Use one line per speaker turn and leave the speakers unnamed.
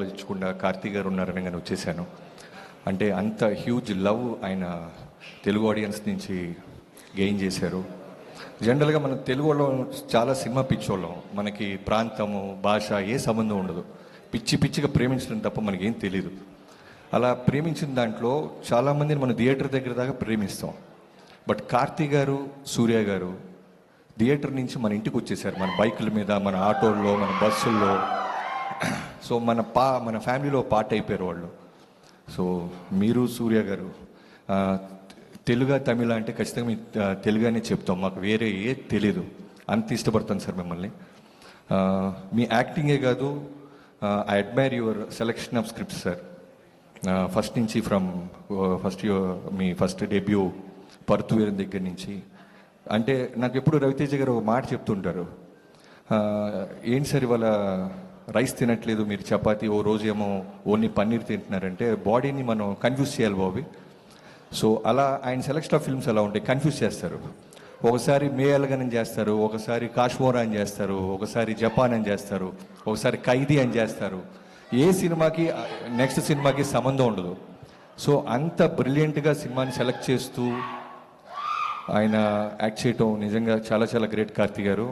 ఆలోచించకుండా కార్తీక్ గారు ఉన్నారని నేను వచ్చేసాను. అంటే అంత హ్యూజ్ లవ్ ఆయన తెలుగు ఆడియన్స్ నుంచి గెయిన్ చేశారు. జనరల్గా మన తెలుగు వాళ్ళం చాలా సినిమా పిచ్చోళ్ళం. మనకి ప్రాంతము భాష ఏ సంబంధం ఉండదు. పిచ్చి పిచ్చిగా ప్రేమించడం తప్ప మనకేం తెలియదు. అలా ప్రేమించిన దాంట్లో చాలామందిని మన థియేటర్ దగ్గర దాకా ప్రేమిస్తాం. బట్ కార్తీక్ గారు, సూర్య గారు థియేటర్ నుంచి మన ఇంటికి వచ్చేసారు. మన బైకుల మీద, మన ఆటోల్లో, మన బస్సుల్లో. సో మన ఫ్యామిలీలో పార్ట్ అయిపోయారు వాళ్ళు. సో మీరు సూర్య గారు తెలుగు తమిళ అంటే ఖచ్చితంగా మీ తెలుగునే చెప్తాం. మాకు వేరే ఏ తెలీదు. అంత ఇష్టపడతాను సార్ మిమ్మల్ని. మీ యాక్టింగే కాదు, I admire your selection of scripts sir. First నుంచి మీ ఫస్ట్ డెబ్యూ పరుతువేరు దగ్గర నుంచి. అంటే నాకు ఎప్పుడు రవితేజ గారు ఒక మాట చెప్తుంటారు, ఏంటి సార్ ఇవాళ రైస్ తినట్లేదు, మీరు చపాతి, ఓ రోజు ఏమో ఓన్లీ పన్నీర్ తింటున్నారంటే బాడీని మనం కన్ఫ్యూజ్ చేయాలి బాబీ. సో అలా ఆయన సెలెక్షన్ ఆఫ్ ఫిల్మ్స్ అలా ఉంటాయి, కన్ఫ్యూజ్ చేస్తారు. ఒకసారి మే అలగన్ అని చేస్తారు, ఒకసారి కాశ్మోరా అని చేస్తారు, ఒకసారి జపాన్ అని చేస్తారు, ఒకసారి ఖైదీ అని చేస్తారు. ఏ సినిమాకి నెక్స్ట్ సినిమాకి సంబంధం ఉండదు. సో అంత బ్రిలియంట్గా సినిమాని సెలెక్ట్ చేస్తూ ఆయన యాక్ట్ చేయటం నిజంగా చాలా చాలా గ్రేట్ కార్తీక్ గారు.